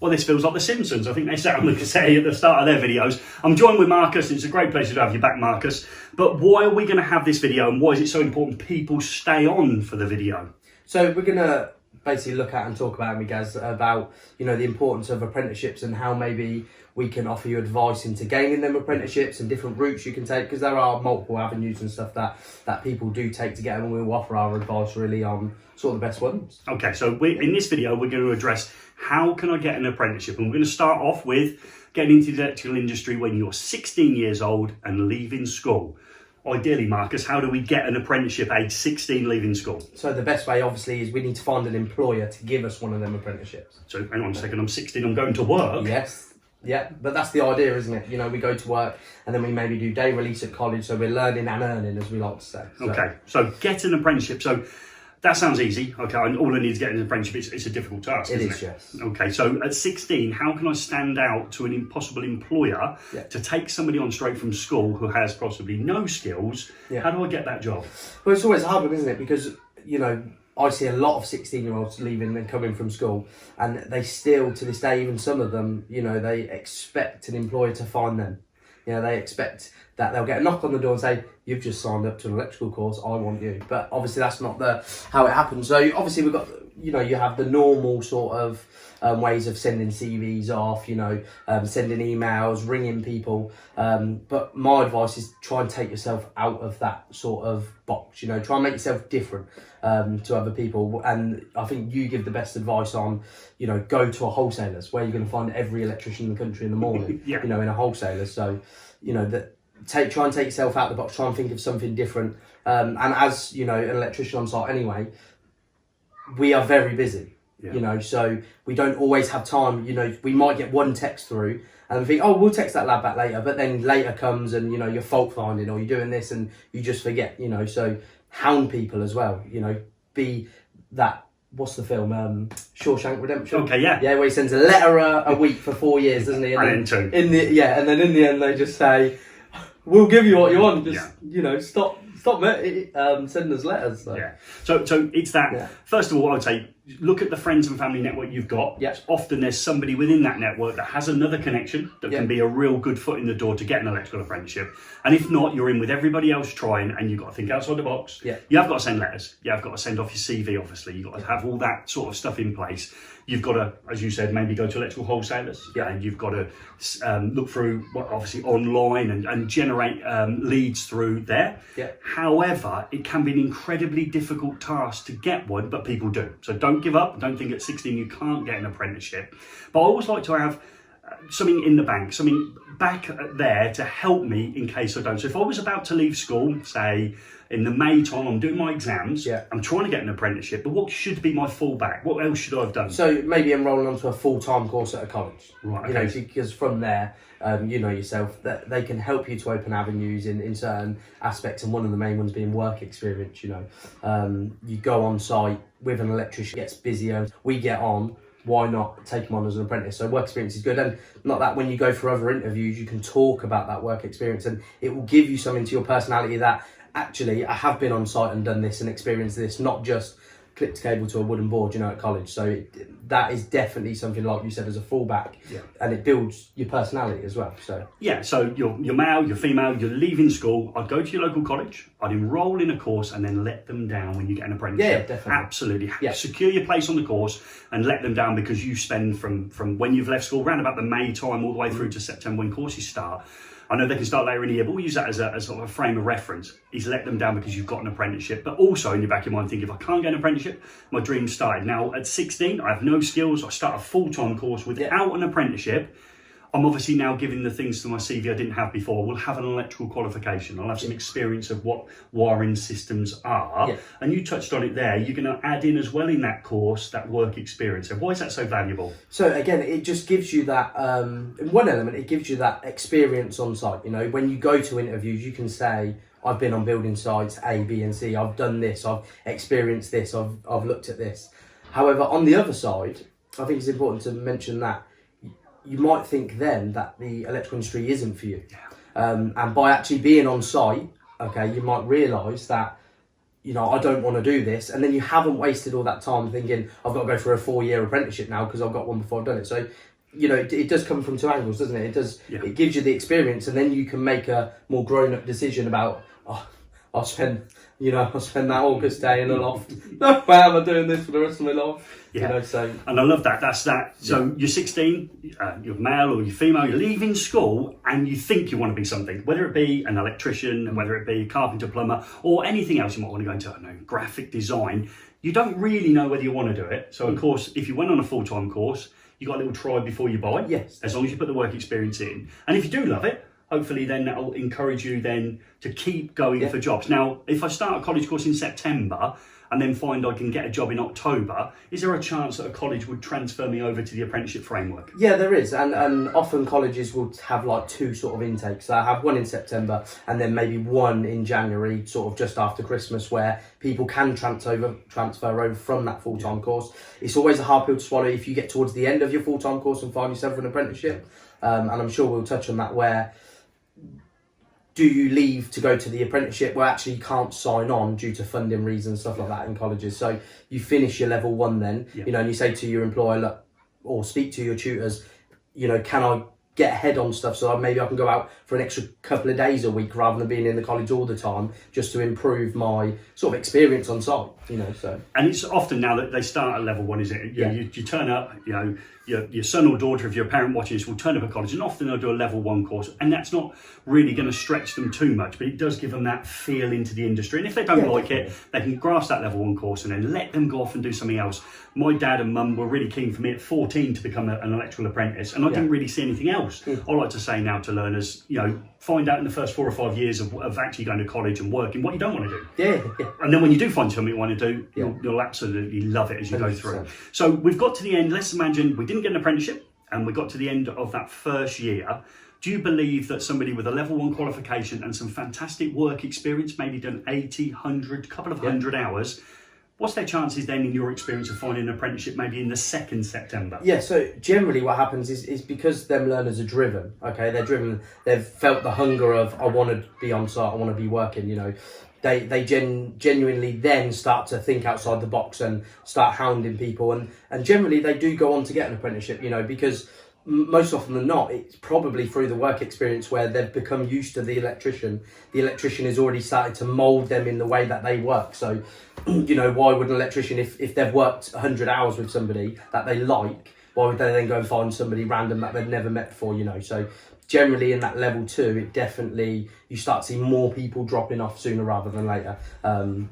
Well, this feels like The Simpsons. I think they sat on the cassette at the start of their videos. I'm joined with Marcus. It's a great pleasure to have you back, Marcus. But why are we going to have this video, and why is it so important people stay on for the video? So we're going to basically look at and talk about, Miguez, about, you know, the importance of apprenticeships and how maybe we can offer you advice into gaining them apprenticeships and different routes you can take, because there are multiple avenues and stuff that people do take to get them, and we'll offer our advice really on sort of the best ones. Okay, so in this video we're going to address how can I get an apprenticeship, and we're going to start off with getting into the electrical industry when you're 16 years old and leaving school. Ideally, Marcus, how do we get an apprenticeship age 16 leaving school? So the best way, obviously, is we need to find an employer to give us one of them apprenticeships. So hang on a second, I'm 16, I'm going to work. Yes, yeah, but that's the idea, isn't it? You know, we go to work and then we maybe do day release at college, so we're learning and earning, as we like to say. So. Okay, so get an apprenticeship. So that sounds easy. Okay, all I need to get an apprenticeship, it's a difficult task, isn't it? Yes. Okay, so at 16, how can I stand out to an impossible employer to take somebody on straight from school who has possibly no skills? Yeah. How do I get that job? Well, it's always a hard one, isn't it? Because, you know, I see a lot of 16-year-olds leaving and coming from school, and they still, to this day, even some of them, you know, they expect an employer to find them. You know, they expect that they'll get a knock on the door and say, you've just signed up to an electrical course, I want you. But obviously that's not how it happens. So obviously we've got, you know, you have the normal sort of ways of sending CVs off, you know, sending emails, ringing people. But my advice is try and take yourself out of that sort of box, you know, try and make yourself different to other people. And I think you give the best advice on, you know, go to a wholesaler's where you're going to find every electrician in the country in the morning, you know, in a wholesaler. So, you know, try and take yourself out of the box, try and think of something different. And as, you know, an electrician on site anyway, we are very busy. Yeah. You know, so we don't always have time. You know, we might get one text through and think, oh, we'll text that lad back later. But then later comes and, you know, you're fault finding or you're doing this and you just forget, you know. So hound people as well, you know, be that, what's the film? Shawshank Redemption. Okay, yeah. Yeah, where he sends a letter a week for 4 years, doesn't he? And then and then in the end they just say, we'll give you what you want. Just, you know, stop sending us letters. So. Yeah. So it's that. Yeah. First of all, I would say look at the friends and family network you've got. Yeah. Often there's somebody within that network that has another connection that can be a real good foot in the door to get an electrical apprenticeship. And if not, you're in with everybody else trying, and you've got to think outside the box. Yeah. You have got to send letters. You have got to send off your CV, obviously. You've got to have all that sort of stuff in place. You've got to, as you said, maybe go to electrical wholesalers. Yeah. And you've got to look through, obviously, online and generate leads through there. Yeah. However, it can be an incredibly difficult task to get one, but people do. So don't give up. Don't think at 16 you can't get an apprenticeship. But I always like to have something in the bank, something back there to help me in case I don't. So if I was about to leave school, say in the May time, I'm doing my exams, I'm trying to get an apprenticeship, but what should be my fallback? What else should I have done? So maybe enrolling onto a full-time course at a college. Right, okay. You know, because from there, you know yourself, that they can help you to open avenues in certain aspects, and one of the main ones being work experience, you know. You go on site with an electrician, gets busier, we get on, why not take them on as an apprentice? So work experience is good, and not that when you go for other interviews you can talk about that work experience, and it will give you something to your personality that actually I have been on site and done this and experienced this, not just clipped a cable to a wooden board, you know, at college. So that is definitely something, like you said, as a fallback, and it builds your personality as well. So yeah, so you're male, you're female, you're leaving school, I'd go to your local college, I'd enrol in a course and then let them down when you get an apprenticeship. Yeah, definitely. Absolutely. Yeah. Secure your place on the course and let them down, because you spend from when you've left school, around about the May time all the way through to September when courses start. I know they can start later in the year, but we'll use that as a sort of a frame of reference, is let them down because you've got an apprenticeship. But also in your back of your mind, think, if I can't get an apprenticeship, my dream's started. Now at 16, I have no skills, I start a full-time course without an apprenticeship. I'm obviously now giving the things to my CV I didn't have before. We'll have an electrical qualification. I'll have some experience of what wiring systems are. Yeah. And you touched on it there. You're going to add in as well in that course, that work experience. So why is that so valuable? So again, it just gives you that, in one element, it gives you that experience on site. You know, when you go to interviews, you can say, I've been on building sites A, B and C. I've done this. I've experienced this. I've looked at this. However, on the other side, I think it's important to mention that you might think then that the electrical industry isn't for you. And by actually being on site, okay, you might realise that, you know, I don't want to do this. And then you haven't wasted all that time thinking, I've got to go for a 4-year apprenticeship now because I've got one before I've done it. So you know, it does come from two angles, doesn't it? It does. Yeah. It gives you the experience, and then you can make a more grown-up decision about, oh, I'll spend that August day in a loft. No, why am I doing this for the rest of my life? Yeah. You know, so. And I love that. That's that. So you're 16, you're male or you're female, you're leaving school and you think you want to be something, whether it be an electrician, whether it be a carpenter, plumber, or anything else you might want to go into, I don't know, graphic design. You don't really know whether you want to do it. So, of course, if you went on a full-time course, you got a little try before you buy. Yes. As long as you put the work experience in. And if you do love it, hopefully then that'll encourage you then to keep going for jobs. Now, if I start a college course in September and then find I can get a job in October, is there a chance that a college would transfer me over to the apprenticeship framework? Yeah, there is. And often colleges will have like two sort of intakes. So I have one in September and then maybe one in January, sort of just after Christmas, where people can transfer over from that full-time course. It's always a hard pill to swallow if you get towards the end of your full-time course and find yourself an apprenticeship. And I'm sure we'll touch on that, where do you leave to go to the apprenticeship where actually you can't sign on due to funding reasons, stuff like that in colleges. So you finish your level one then, you know, and you say to your employer, look, or speak to your tutors, you know, can I get ahead on stuff so maybe I can go out for an extra couple of days a week rather than being in the college all the time, just to improve my sort of experience on site, you know. So. And it's often now that they start at level one, is it? You turn up, you know, your son or daughter, if you're a parent watching this, will turn up at college, and often they'll do a level one course, and that's not really going to stretch them too much, but it does give them that feel into the industry. And if they don't like it, they can grasp that level one course and then let them go off and do something else. My dad and mum were really keen for me at 14 to become an electrical apprentice, and I didn't really see anything else. I like to say now to learners, you know, find out in the first 4 or 5 years of actually going to college and working what you don't want to do. And then when you do find something you want to do, you'll absolutely love it as you 100%. Go through. So we've got to the end. Let's imagine we didn't get an apprenticeship and we got to the end of that first year. Do you believe that somebody with a level one qualification and some fantastic work experience, maybe done 80, 100, couple of 100 hours, what's their chances then, in your experience, of finding an apprenticeship maybe in the second September? Yeah, so generally what happens is because them learners are driven, okay, they're driven, they've felt the hunger of, I want to be on site, I want to be working, you know, they genuinely then start to think outside the box and start hounding people, and generally they do go on to get an apprenticeship, you know, because most often than not, it's probably through the work experience where they've become used to the electrician. The electrician has already started to mould them in the way that they work. So, you know, why would an electrician, if they've worked 100 hours with somebody that they like, why would they then go and find somebody random that they've never met before, you know? So generally in that level two, it definitely, you start seeing more people dropping off sooner rather than later. And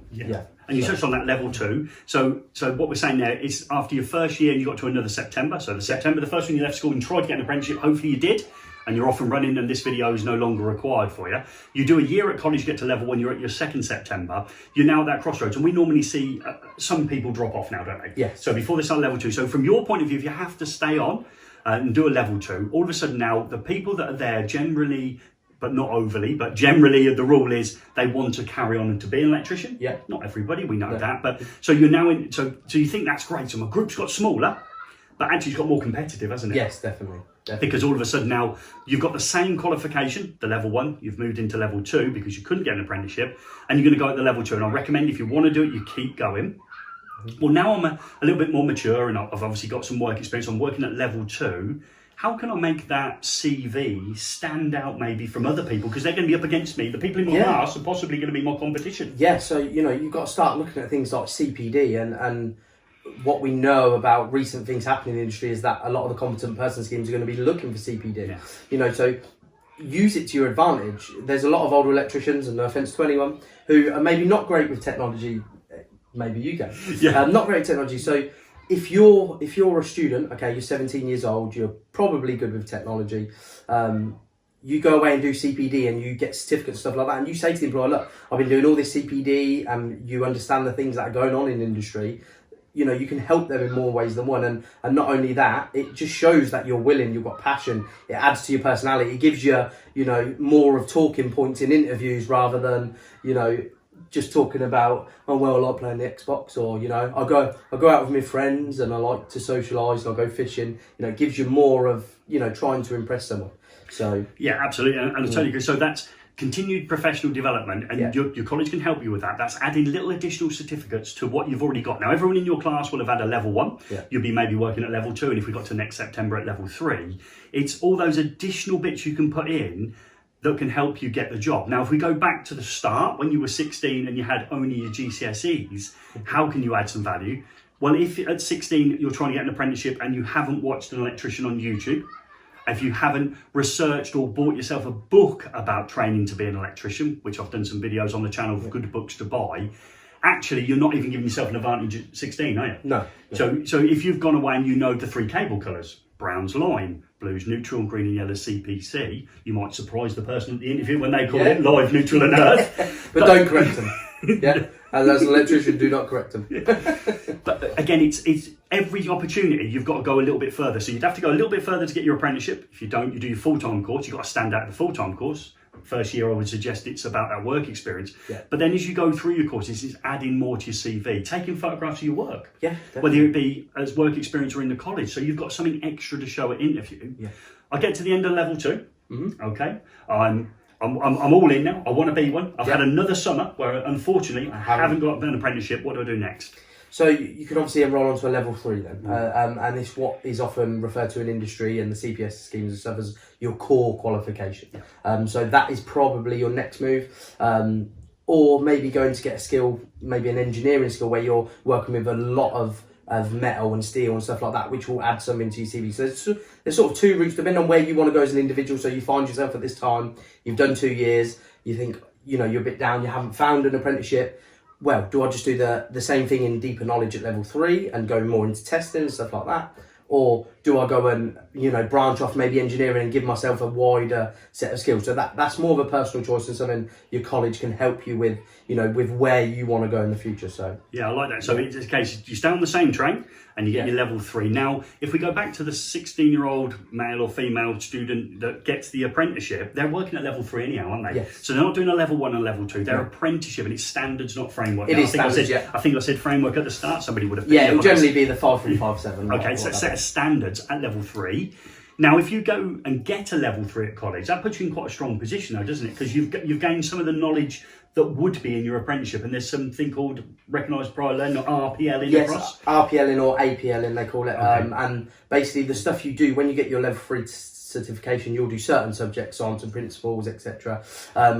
you touched on that level two. So what we're saying there is, after your first year, you got to another September. So the September, the first one you left school and tried to get an apprenticeship, hopefully you did, and you're off and running, and this video is no longer required for you. You do a year at college, get to level one, you're at your second September. You're now at that crossroads, and we normally see some people drop off now, don't they? Yes. So before they start level two. So from your point of view, if you have to stay on and do a level two, all of a sudden now, the people that are there generally, but not overly, but generally the rule is they want to carry on and to be an electrician. Yeah. Not everybody, we know that. But so you're now in, so you think that's great. So my group's got smaller, but actually it's got more competitive, hasn't it? Yes, definitely. Because all of a sudden now you've got the same qualification, the level one, you've moved into level two because you couldn't get an apprenticeship, and you're going to go at the level two. And I recommend, if you want to do it, you keep going. Well, now I'm a little bit more mature and I've obviously got some work experience. I'm working at level two. How can I make that CV stand out maybe from other people? Because they're going to be up against me. The people in my class are possibly going to be my competition. Yeah, so, you know, you've got to start looking at things like CPD, and what we know about recent things happening in the industry is that a lot of the competent person schemes are going to be looking for CPD. Yeah. You know, so use it to your advantage. There's a lot of older electricians, and no offence to anyone, who are maybe not great with technology. Maybe you go. Not great at technology. So if you're a student, okay, you're 17 years old, you're probably good with technology. You go away and do CPD and you get certificates and stuff like that, and you say to the employer, look, I've been doing all this CPD, and you understand the things that are going on in industry. You know, you can help them in more ways than one, and not only that, it just shows that you're willing, you've got passion. It adds to your personality. It gives you, you know, more of talking points in interviews rather than, you know, just talking about, oh well, I like playing the Xbox, or, you know, I go out with my friends and I like to socialise and I go fishing. You know, it gives you more of, you know, trying to impress someone. So yeah, absolutely, and I totally agree. So that's continued professional development, and your college can help you with that. That's adding little additional certificates to what you've already got. Now, everyone in your class will have had a level 1. You'll be maybe working at level 2, and if we got to next September at level 3, it's all those additional bits you can put in that can help you get the job. Now, if we go back to the start, when you were 16 and you had only your GCSEs, how can you add some value? Well, if at 16 you're trying to get an apprenticeship and you haven't watched an electrician on YouTube, if you haven't researched or bought yourself a book about training to be an electrician, which I've done some videos on the channel for good books to buy, actually you're not even giving yourself an advantage at 16, are you? No. So if you've gone away and you know the 3 cable colours, brown's line, blue's neutral, green and yellow CPC, you might surprise the person at the interview when they call it live, neutral and earth. but don't correct them. And as an electrician, do not correct them. But again, it's every opportunity you've got to go a little bit further. So you'd have to go a little bit further to get your apprenticeship. If you don't, you do your full-time course. You've got to stand out the full-time course. First year, I would suggest it's about that work experience. But then as you go through your courses, it's adding more to your CV, taking photographs of your work. Whether it be as work experience or in the college. So you've got something extra to show at interview. I get to the end of level 2. Okay. I'm all in now. I want to be one. I've had another summer where, unfortunately, I haven't got an apprenticeship. What do I do next? So you can obviously enrol onto a level 3 then, and it's what is often referred to in industry and the CPS schemes and stuff as your core qualification. So that is probably your next move, or maybe going to get a skill, maybe an engineering skill where you're working with a lot of metal and steel and stuff like that, which will add something to your CV. So there's sort of 2 routes depending on where you want to go as an individual. So you find yourself at this time, you've done 2 years, you think, you're a bit down, you haven't found an apprenticeship. Well, do I just do the same thing in deeper knowledge at level 3 and go more into testing and stuff like that? Or do I go and, branch off maybe engineering and give myself a wider set of skills? So that's more of a personal choice and something your college can help you with, with where you want to go in the future. So yeah, I like that. So in this case, you stay on the same train and you get your level 3. Now, if we go back to the 16-year-old male or female student that gets the apprenticeship, they're working at level 3 anyhow, aren't they? So they're not doing a level 1 and level 2. They're apprenticeship, and it's standards, not framework. It is standards, I think I said framework at the start. Somebody would have. Yeah, it will generally be the 5357. Okay, so set of standards at level 3. Now, if you go and get a level 3 at college, that puts you in quite a strong position, though, doesn't it? Because you've gained some of the knowledge that would be in your apprenticeship, and there's something called recognised prior learning, or RPL in across. RPL or APL they call it. And basically the stuff you do when you get your level 3 certification, you'll do certain subjects, science and principles, etc.,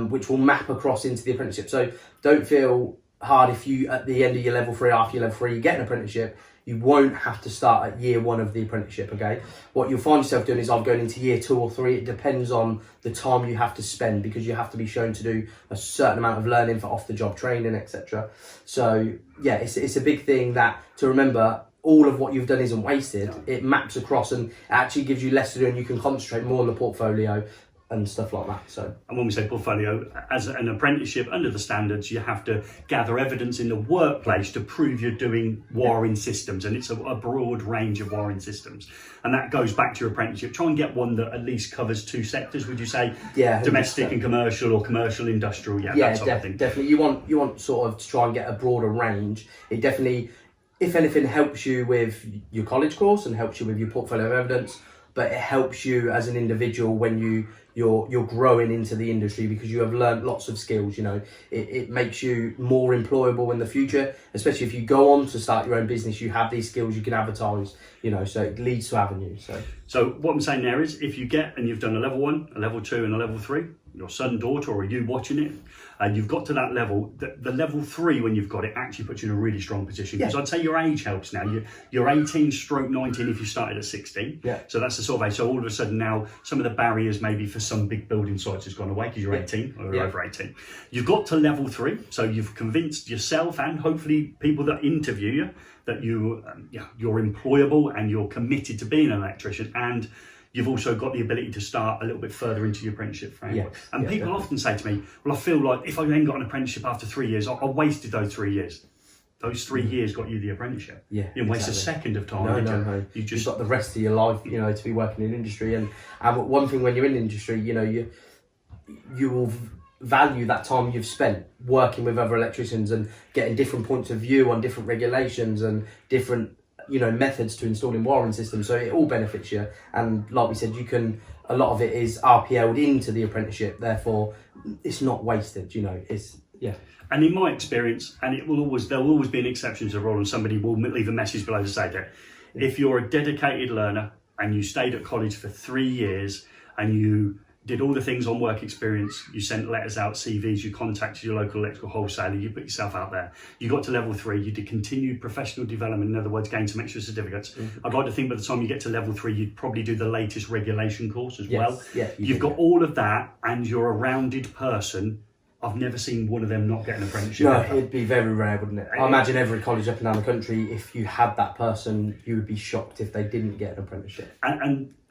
which will map across into the apprenticeship. So don't feel hard if you, at the end of your level 3, after your level 3, you get an apprenticeship. You won't have to start at year 1 of the apprenticeship, okay? What you'll find yourself doing is either going into year 2 or 3. It depends on the time you have to spend, because you have to be shown to do a certain amount of learning for off-the-job training, etc. So, yeah, it's a big thing that to remember. All of what you've done isn't wasted. It maps across and actually gives you less to do, and you can concentrate more on the portfolio and stuff like that. So, and when we say portfolio, as an apprenticeship under the standards, you have to gather evidence in the workplace to prove you're doing wiring systems, and it's a broad range of wiring systems, and that goes back to your apprenticeship. Try and get one that at least covers 2 sectors. Would you say? Domestic and commercial, or commercial industrial? That sort of thing. Definitely. You want sort of to try and get a broader range. It definitely, if anything, helps you with your college course and helps you with your portfolio of evidence, but it helps you as an individual when you're growing into the industry, because you have learned lots of skills. It makes you more employable in the future, especially if you go on to start your own business. You have these skills you can advertise, so it leads to avenues. So what I'm saying there is, if you get and you've done a level 1, a level 2 and a level 3, your son, daughter, or you watching it, and you've got to that level, the level 3, when you've got it, actually puts you in a really strong position. Because I'd say your age helps now. You're 18/19 if you started at 16. So that's the sort of age. So all of a sudden now, some of the barriers maybe for some big building sites has gone away because you're 18 or over 18. You've got to level 3, so you've convinced yourself and hopefully people that interview you that you're employable and you're committed to being an electrician, and you've also got the ability to start a little bit further into your apprenticeship framework. People often say to me, well, I feel like if I then got an apprenticeship after 3 years, I wasted those 3 years. Those 3 years got you the apprenticeship. You didn't waste a second of time. No. You've got the rest of your life, to be working in industry. And one thing when you're in industry, you will value that time you've spent working with other electricians and getting different points of view on different regulations and different methods to installing wiring systems, so it all benefits you. And like we said, a lot of it is RPL'd into the apprenticeship, therefore it's not wasted. And in my experience, and there will always be an exception to the rule, and somebody will leave a message below to say that if you're a dedicated learner and you stayed at college for 3 years and you did all the things on work experience, you sent letters out, CVs, you contacted your local electrical wholesaler, you put yourself out there, you got to level 3, you did continued professional development, in other words, gain some extra certificates. I'd like to think by the time you get to level 3, you'd probably do the latest regulation course as well. Yeah, You've got all of that and you're a rounded person. I've never seen one of them not get an apprenticeship. No, it'd be very rare, wouldn't it? I imagine every college up and down the country, if you had that person, you would be shocked if they didn't get an apprenticeship.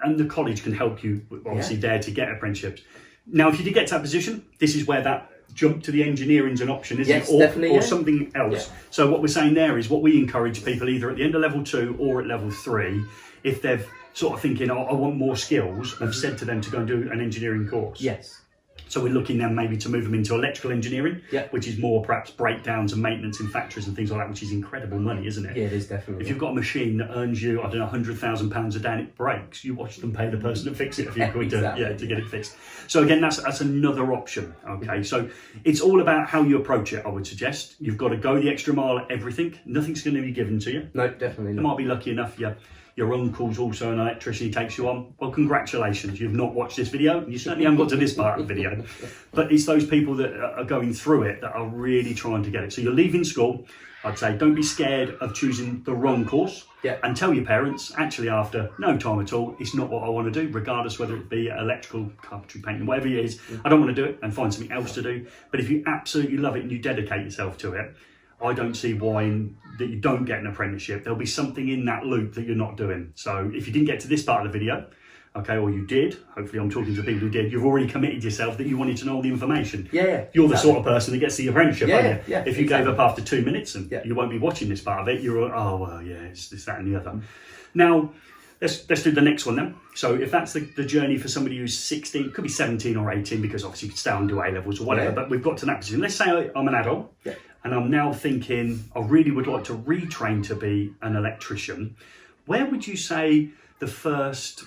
And the college can help you, obviously, there to get apprenticeships. Now, if you did get to that position, this is where that jump to the engineering is an option, isn't it? Or something else. Yeah. So what we're saying there is what we encourage people either at the end of level 2 or at level 3, if they've sort of thinking, I want more skills, I've said to them to go and do an engineering course. Yes. So we're looking then maybe to move them into electrical engineering, which is more perhaps breakdowns and maintenance in factories and things like that, which is incredible money, isn't it? Yeah, it is definitely. If you've got a machine that earns you, I don't know, £100,000 a day and it breaks, you watch them pay the person to fix it a few quid to get it fixed. So again, that's another option, okay? So it's all about how you approach it, I would suggest. You've got to go the extra mile at everything. Nothing's going to be given to you. No, definitely not. You might be lucky enough, your uncle's also an electrician, he takes you on. Well, congratulations, you've not watched this video, and you certainly haven't got to this part of the video. But it's those people that are going through it that are really trying to get it. So you're leaving school, I'd say don't be scared of choosing the wrong course. And tell your parents, actually after no time at all, it's not what I want to do, regardless whether it be electrical, carpentry, painting, whatever it is. I don't want to do it, and find something else to do. But if you absolutely love it and you dedicate yourself to it, I don't see why that you don't get an apprenticeship. There'll be something in that loop that you're not doing. So if you didn't get to this part of the video, okay, or you did, hopefully I'm talking to people who did, you've already committed yourself that you wanted to know all the information. You're the sort of person that gets the apprenticeship, aren't you? If you gave up after 2 minutes, and you won't be watching this part of it, you're, it's this, that and the other. Now, let's do the next one then. So if that's the journey for somebody who's 16, it could be 17 or 18, because obviously you could stay and do A-levels or whatever, but we've got to that position. Let's say I'm an adult, and I'm now thinking, I really would like to retrain to be an electrician. Where would you say the first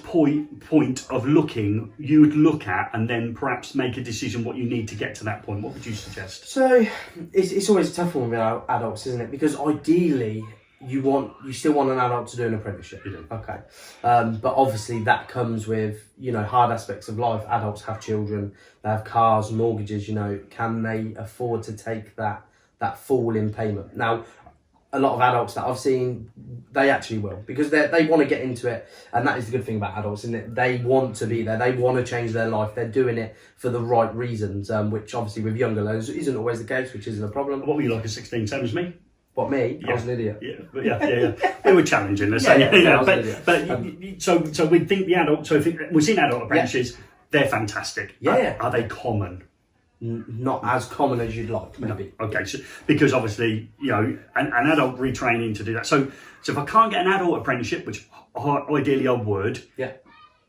point of looking you would look at, and then perhaps make a decision what you need to get to that point? What would you suggest? So it's always a tough one with adults, isn't it? Because ideally you still want an adult to do an apprenticeship. You do. Okay. But obviously that comes with, hard aspects of life. Adults have children, they have cars, mortgages, can they afford to take that fall in payment? Now, a lot of adults that I've seen, they actually will, because they want to get into it, and that is the good thing about adults, isn't it? They want to be there, they want to change their life, they're doing it for the right reasons, which obviously with younger learners isn't always the case, which isn't a problem. What were you like at 16, same as me? What, me? I was an idiot. We were challenging, let's say. But so we think the adult, so if we've seen adult apprentices, they're fantastic. Are they common? Not as common as you'd like, maybe. No. Okay, so because obviously, an adult retraining to do that. So if I can't get an adult apprenticeship, which ideally I would,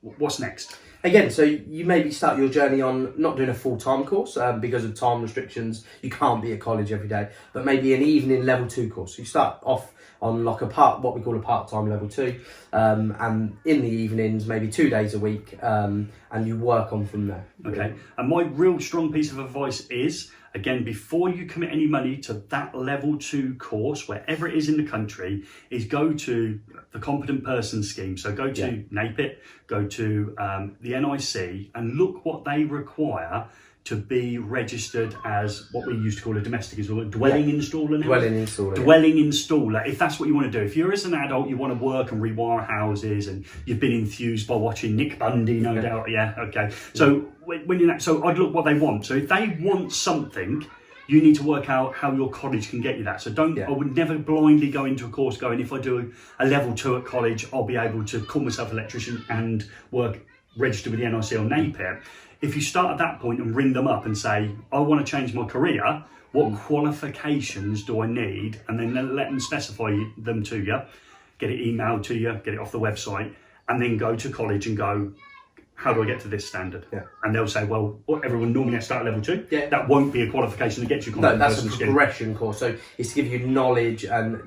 what's next? Again, so you maybe start your journey on not doing a full-time course because of time restrictions. You can't be at college every day, but maybe an evening level 2 course. You start off on like what we call a part-time level 2, and in the evenings, maybe 2 days a week, and you work on from there. Okay, and my real strong piece of advice is, again, before you commit any money to that level 2 course, wherever it is in the country, is go to the Competent Person Scheme. So go to Napit, go to the NICEIC, and look what they require to be registered as what we used to call a domestic installer, dwelling installer now. Dwelling installer, if that's what you want to do. If you're as an adult, you want to work and rewire houses, and you've been enthused by watching Nick Bundy, no doubt, okay. So so I'd look what they want. So if they want something, you need to work out how your college can get you that. So I would never blindly go into a course going, if I do a level 2 at college, I'll be able to call myself an electrician and work registered with the NICEIC or Napit. If you start at that point and ring them up and say, I want to change my career, what qualifications do I need? And then let them specify them to you, get it emailed to you, get it off the website, and then go to college and go, how do I get to this standard? And they'll say, well, everyone normally has to start at level 2. That won't be a qualification to get you. No, that's a progression course. So it's to give you knowledge and,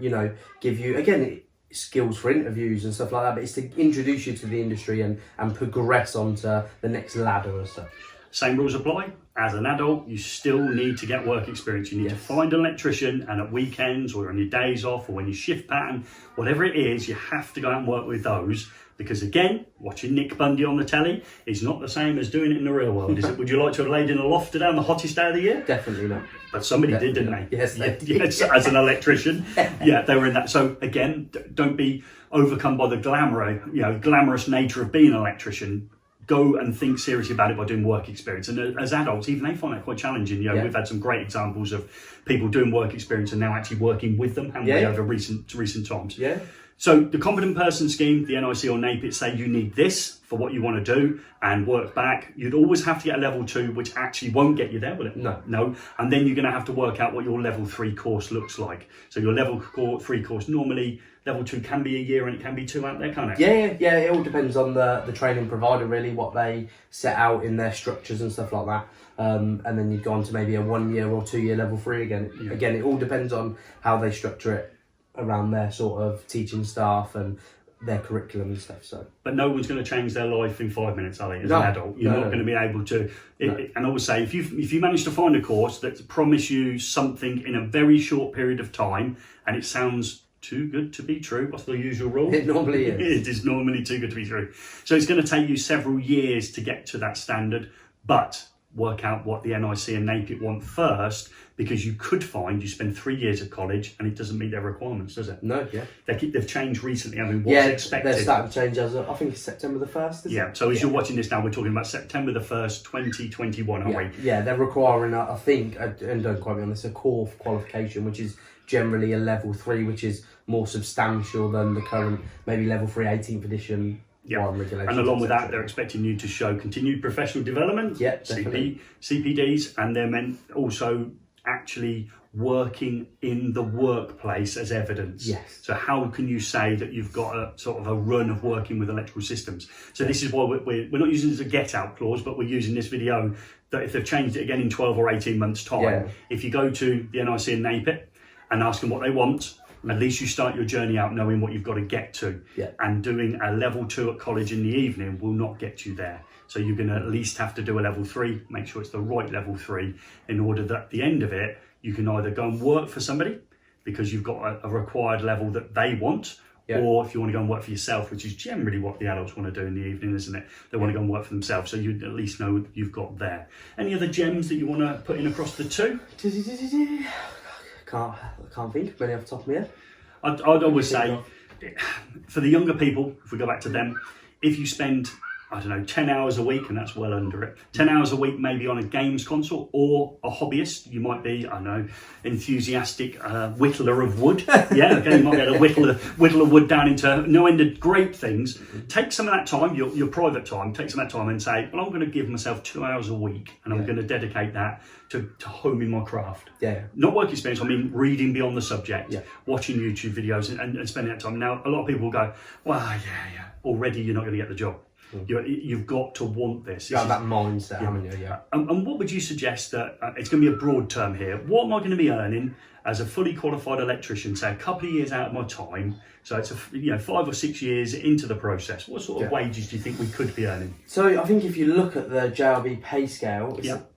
give you, again, skills for interviews and stuff like that, but it's to introduce you to the industry and progress onto the next ladder and stuff. Same rules apply. As an adult, you still need to get work experience. You need to find an electrician, and at weekends or on your days off or when you shift pattern, whatever it is, you have to go out and work with those. Because again, watching Nick Bundy on the telly is not the same as doing it in the real world, is it? Would you like to have laid in a loft today on the hottest day of the year? Definitely not. But somebody did, didn't they? Yes, they did. Yes, as an electrician. Yeah, they were in that. So again, don't be overcome by the glamorous nature of being an electrician. Go and think seriously about it by doing work experience. And as adults, even they find that quite challenging. We've had some great examples of people doing work experience and now actually working with them, haven't we, over recent times. Yeah. So the Competent Person Scheme, the NICEIC or Napit say you need this for what you want to do and work back. You'd always have to get a level 2, which actually won't get you there, will it? No. And then you're going to have to work out what your level 3 course looks like. So your level 3 course, normally level 2 can be a year and it can be 2 out there, can't it? Yeah, it all depends on the training provider, really, what they set out in their structures and stuff like that. And then you'd go on to maybe a 1 year or 2 year level 3 again. Yeah. Again, it all depends on how they structure it around their sort of teaching staff and their curriculum and stuff. So, but no one's going to change their life in 5 minutes, are they? As an adult, you're not going to be able to. And I would say, if you manage to find a course that promise you something in a very short period of time, and it sounds too good to be true, what's the usual rule? It normally is. It is normally too good to be true. So it's going to take you several years to get to that standard, but work out what the NICEIC and Napit want first, because you could find you spend 3 years at college and it doesn't meet their requirements, does it? No, yeah. They've changed recently. I mean, what's expected? They're starting to change as of, I think it's September the 1st, So as you're watching this now, we're talking about September the 1st, 2021, aren't we? Yeah, they're requiring, I think, and don't quote me on this, a core qualification, which is generally a level 3, which is more substantial than the current, maybe level 3 18th edition. Yeah, and along with that, they're expecting you to show continued professional development, CPDs, and they're meant also actually working in the workplace as evidence. Yes. So how can you say that you've got a sort of a run of working with electrical systems? So this is why we're not using it as a get-out clause, but we're using this video that if they've changed it again in 12 or 18 months' time, if you go to the NICEIC and Napit and ask them what they want, at least you start your journey out knowing what you've got to get to. Yeah. And doing a level 2 at college in the evening will not get you there. So you're going to at least have to do a level 3, make sure it's the right level 3, in order that at the end of it, you can either go and work for somebody because you've got a required level that they want, or if you want to go and work for yourself, which is generally what the adults want to do in the evening, isn't it? They want to go and work for themselves, so you at least know you've got there. Any other gems that you want to put in across the two? Can't think of any off the top of my head. I'd always say, for the younger people, if we go back to them, if you spend, 10 hours a week, and that's well under it, 10 hours a week maybe on a games console, or a hobbyist, you might be, enthusiastic whittler of wood. Yeah, okay, you might be able to whittle a wood down into no end of great things. Take some of that time, your private time, take some of that time and say, well, I'm going to give myself 2 hours a week, and I'm going to dedicate that to homing my craft. Yeah. Not work experience, I mean reading beyond the subject, watching YouTube videos and spending that time. Now, a lot of people will go, well, already you're not going to get the job. You've got to want this. You have that mindset, haven't you? Yeah. And what would you suggest that, it's going to be a broad term here, what am I going to be earning as a fully qualified electrician, say a couple of years out of my time, so it's 5 or 6 years into the process, what sort of wages do you think we could be earning? So I think if you look at the JRB pay scale,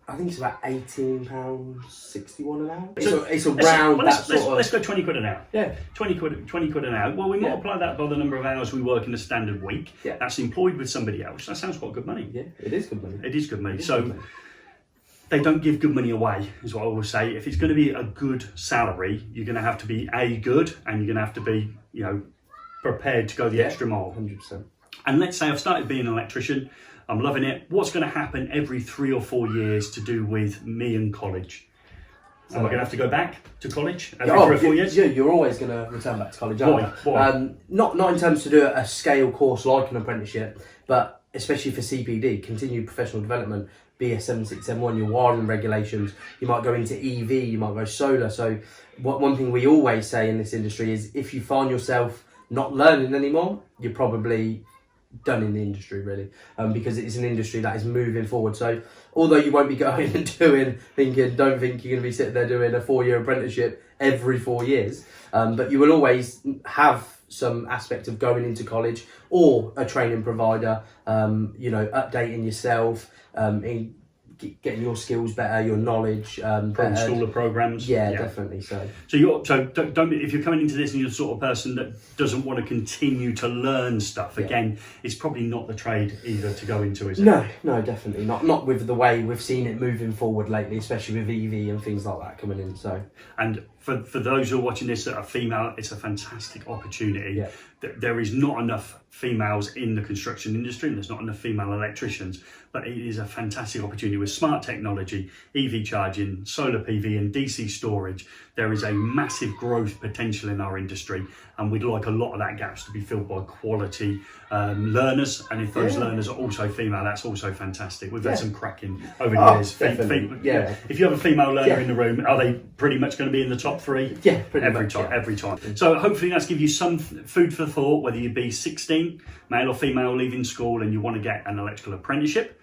I think it's about £18.61 an hour. It's around let's go 20 quid an hour. Yeah. 20 quid an hour. Well, we multiply that by the number of hours we work in a standard week. Yeah. That's employed with somebody else. That sounds quite good money. Yeah, it is good money. It is good money. They don't give good money away, is what I will say. If it's going to be a good salary, you're going to have to be good, and you're going to have to be, prepared to go the extra mile. 100%. And let's say I've started being an electrician, I'm loving it. What's going to happen every 3 or 4 years to do with me and college? Am I going to have to go back to college every 3 or 4 years? Yeah, you're always going to return back to college, aren't you? Why? Not in terms to do a scale course like an apprenticeship, but especially for CPD, continued professional development, BS 7671, your wiring regulations, you might go into EV, you might go solar. So one thing we always say in this industry is if you find yourself not learning anymore, you're probably done in the industry, really, because it's an industry that is moving forward. So although you won't be going and don't think you're going to be sitting there doing a 4-year apprenticeship every 4 years, but you will always have some aspect of going into college or a training provider, you know, updating yourself, getting your skills better, your knowledge schooler programs. Yeah, definitely. So don't if you're coming into this and you're the sort of person that doesn't want to continue to learn stuff, again, it's probably not the trade either to go into, is it? No, definitely not. Not with the way we've seen it moving forward lately, especially with EV and things like that coming in. So, and for those who are watching this that are female, it's a fantastic opportunity. There is not enough females in the construction industry, and there's not enough female electricians, but it is a fantastic opportunity with smart technology, EV charging, solar PV and DC storage. There is a massive growth potential in our industry, and we'd like a lot of that gaps to be filled by quality learners, and if those learners are also female, that's also fantastic. We've had some cracking over the years. If you have a female learner in the room, are they pretty much going to be in the top 3? Yeah, pretty every much, time. Every time. So hopefully that's give you some food for thought, whether you be 16, male or female, leaving school and you want to get an electrical apprenticeship.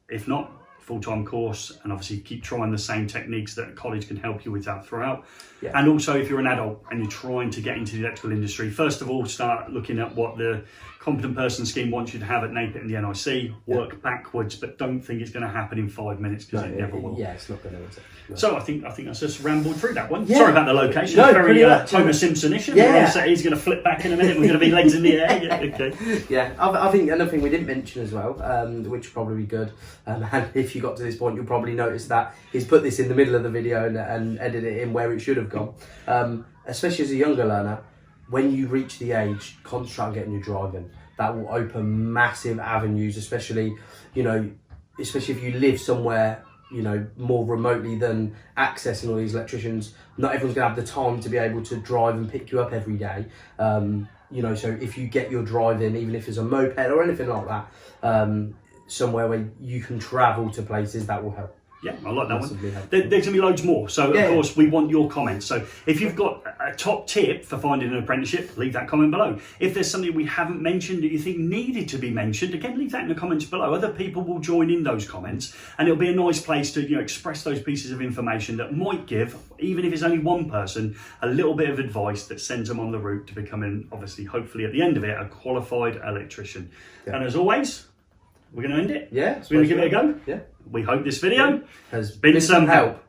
If not, full-time course, and obviously keep trying the same techniques that college can help you with that throughout. And also, if you're an adult and you're trying to get into the electrical industry, first of all, start looking at what the Competent Person Scheme wants you to have at Napit and the NIC. Work backwards, but don't think it's going to happen in 5 minutes, because it never will. Yeah, it's not going to. No. So I think that's just rambled through that one. Sorry about the location. No, it's very Homer Simpson-ish. Yeah. He's going to flip back in a minute. We're going to be legs in the air. Yeah, I think another thing we didn't mention as well, which would probably be good, and if you got to this point, you'll probably notice that he's put this in the middle of the video and edited it in where it should have gone. Especially as a younger learner, when you reach the age, concentrate on getting your driving. That will open massive avenues, especially if you live somewhere, more remotely than accessing all these electricians. Not everyone's going to have the time to be able to drive and pick you up every day. So if you get your driving, even if it's a moped or anything like that, somewhere where you can travel to places, that will help. Yeah, I like that one. There's going to be loads more. So, of course, we want your comments. So, if you've got a top tip for finding an apprenticeship, leave that comment below. If there's something we haven't mentioned that you think needed to be mentioned, again, leave that in the comments below. Other people will join in those comments, and it'll be a nice place to express those pieces of information that might give, even if it's only one person, a little bit of advice that sends them on the route to becoming, obviously, hopefully at the end of it, a qualified electrician. Yeah. And as always, we're going to end it. Yeah. We're going to give it a go. Yeah. We hope this video has been some help.